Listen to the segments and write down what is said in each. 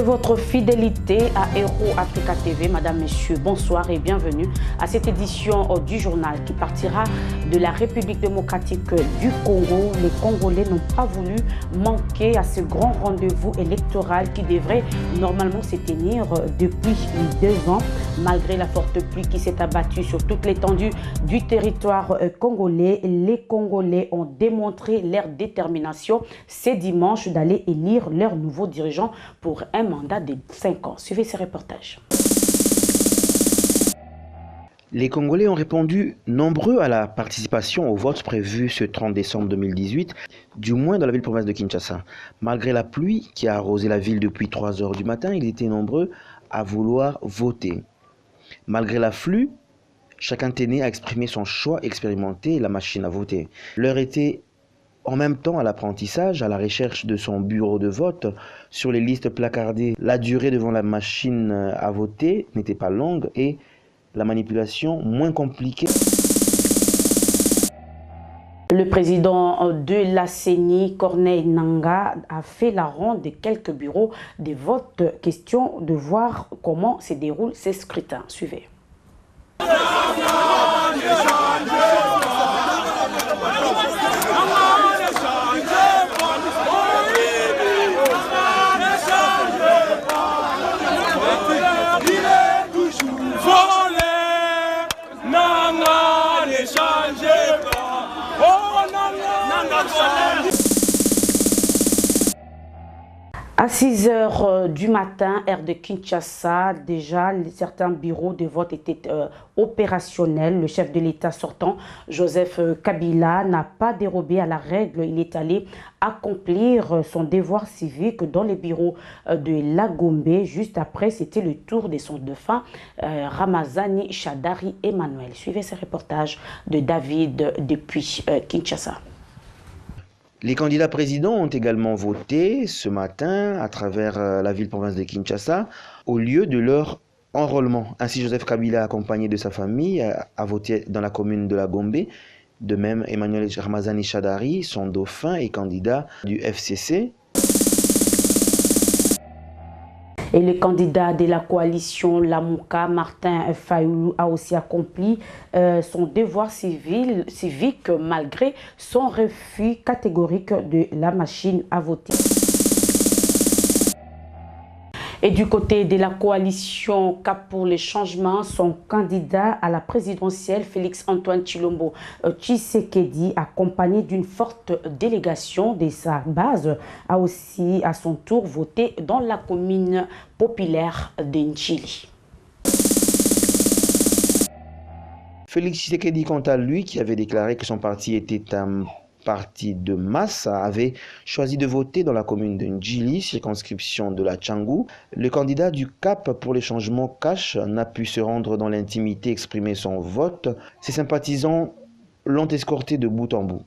votre fidélité à Héros Africa TV. Madame, Messieurs, bonsoir et bienvenue à cette édition du journal qui partira de la République démocratique du Congo. Les Congolais n'ont pas voulu manquer à ce grand rendez-vous électoral qui devrait normalement se tenir depuis 2 ans. Malgré la forte pluie qui s'est abattue sur toute l'étendue du territoire congolais, les Congolais ont démontré leur détermination ce dimanche d'aller élire leur nouveau dirigeant pour un mandat de 5 ans. Suivez ce reportage. Les Congolais ont répondu nombreux à la participation au vote prévu ce 30 décembre 2018, du moins dans la ville-province de Kinshasa. Malgré la pluie qui a arrosé la ville depuis 3 heures du matin, ils étaient nombreux à vouloir voter. Malgré l'afflux, chacun tenait à exprimer son choix, expérimenter la machine à voter. L'heure était en même temps à l'apprentissage, à la recherche de son bureau de vote, sur les listes placardées. La durée devant la machine à voter n'était pas longue et la manipulation moins compliquée. Le président de la CENI, Corneille Nangaa, a fait la ronde de quelques bureaux de vote. Question de voir comment se déroulent ces scrutins. Suivez. À 6 heures du matin, heure de Kinshasa, déjà certains bureaux de vote étaient opérationnels. Le chef de l'État sortant, Joseph Kabila, n'a pas dérobé à la règle. Il est allé accomplir son devoir civique dans les bureaux de la Gombe. Juste après, c'était le tour de son défunt Ramazani Shadari Emmanuel. Suivez ce reportage de David depuis Kinshasa. Les candidats présidents ont également voté ce matin à travers la ville-province de Kinshasa au lieu de leur enrôlement. Ainsi, Joseph Kabila, accompagné de sa famille, a voté dans la commune de la Gombe. De même, Emmanuel Ramazani Shadari, son dauphin et candidat du FCC. Et le candidat de la coalition Lamuka, Martin Fayoulou, a aussi accompli son devoir civique malgré son refus catégorique de la machine à voter. Et du côté de la coalition Cap pour les changements, son candidat à la présidentielle, Félix-Antoine Tshilombo Tshisekedi, accompagné d'une forte délégation de sa base, a aussi à son tour voté dans la commune populaire de Ndjili. Félix Tshisekedi, quant à lui, qui avait déclaré que son parti était un parti de masse, avait choisi de voter dans la commune de Ndjili, circonscription de la Tchangou. Le candidat du CAP pour les changements Cash n'a pu se rendre dans l'intimité exprimer son vote. Ses sympathisants l'ont escorté de bout en bout.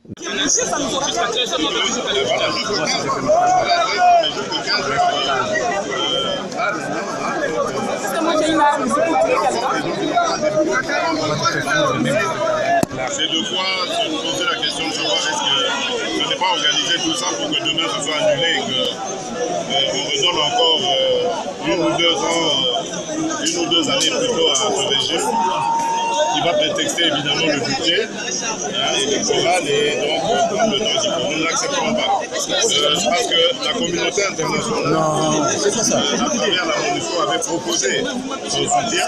C'est de quoi se poser la question de savoir est-ce que ce n'est pas organisé tout ça pour que demain ce soit annulé et qu'on redonne encore 1 ou 2 années plutôt à ce régime qui va prétexter évidemment le budget électoral et donc prendre le temps qu'il faut. Nous n'accepterons pas. Parce que la communauté internationale, à travers la MONUSCO, avait proposé son soutien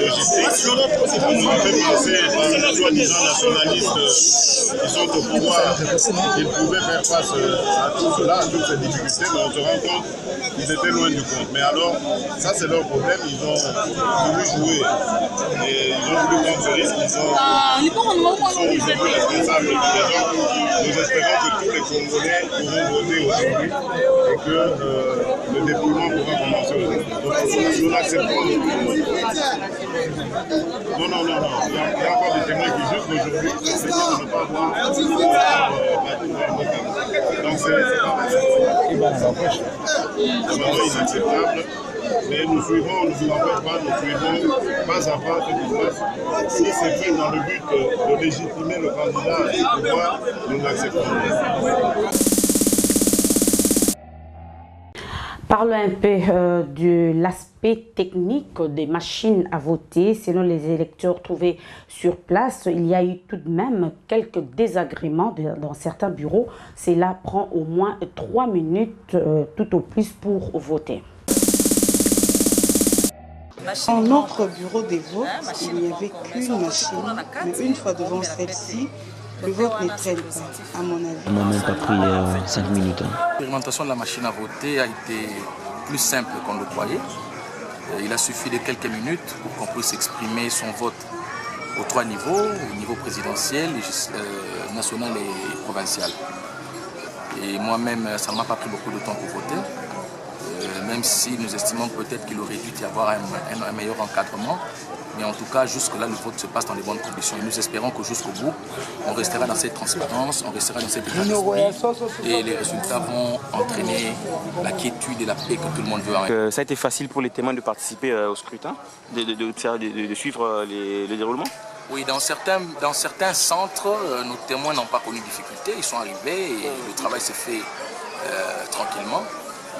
logistique. On avait pensé par les soi-disant nationalistes qui sont au pouvoir qu'ils pouvaient faire face à tout cela, à toutes ces difficultés, mais on se rend compte qu'ils étaient loin du compte. Mais alors, ça c'est leur problème, ils ont voulu jouer et ils ont voulu prendre ce risque, ils sont aujourd'hui responsables de l'événement. Nous espérons que tous les Congolais pourront voter aujourd'hui et que le dépouillement pourra commencer aujourd'hui. Donc nous l'acceptons. Non. Il y a encore des témoins qui jugent qu'aujourd'hui, c'est de ne pas voir donc c'est inacceptable. Mais nous suivons, nous n'en faites pas, nous suivons pas à pas ce qui se passe. Si c'est fait dans le but de légitimer le candidat au pouvoir, nous l'acceptons. Parlons un peu de l'aspect technique des machines à voter. Selon les électeurs trouvés sur place, il y a eu tout de même quelques désagréments dans certains bureaux. Cela prend au moins 3 minutes tout au plus pour voter. En notre bureau des votes, il n'y avait qu'une machine, mais une fois devant celle-ci, le vote ne traîne pas, à mon avis. On n'a même pas pris 5 minutes. L'expérimentation de la machine à voter a été plus simple qu'on le croyait. Il a suffi de quelques minutes pour qu'on puisse exprimer son vote aux 3 niveaux, au niveau présidentiel, national et provincial. Et moi-même, ça ne m'a pas pris beaucoup de temps pour voter. Même si nous estimons peut-être qu'il aurait dû y avoir un meilleur encadrement. Mais en tout cas, jusque-là, le vote se passe dans de bonnes conditions. Et nous espérons que jusqu'au bout, on restera dans cette transparence, on restera dans cette état d'esprit. Et les résultats vont entraîner la quiétude et la paix que tout le monde veut. Ça a été facile pour les témoins de participer au scrutin, de suivre le déroulement? Oui, dans certains centres, nos témoins n'ont pas connu de difficultés. Ils sont arrivés et le travail s'est fait tranquillement.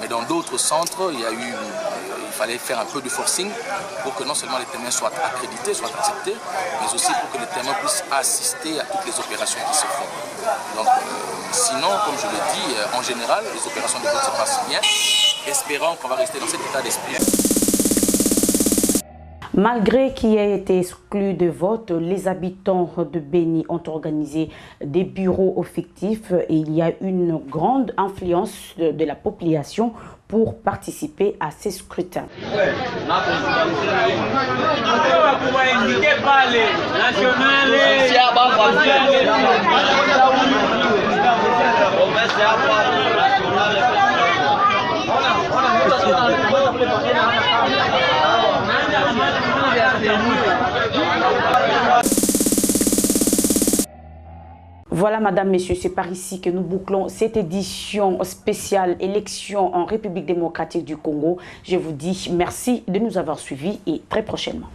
Mais dans d'autres centres, il fallait faire un peu de forcing pour que non seulement les témoins soient accrédités, soient acceptés, mais aussi pour que les témoins puissent assister à toutes les opérations qui se font. Donc, sinon, comme je l'ai dit, en général, les opérations de vote se passent bien. Espérons qu'on va rester dans cet état d'esprit. Malgré qu'il ait été exclu de vote, les habitants de Béni ont organisé des bureaux fictifs et il y a une grande influence de la population pour participer à ces scrutins. Voilà, madame, messieurs, c'est par ici que nous bouclons cette édition spéciale élection en République démocratique du Congo. Je vous dis merci de nous avoir suivis et très prochainement.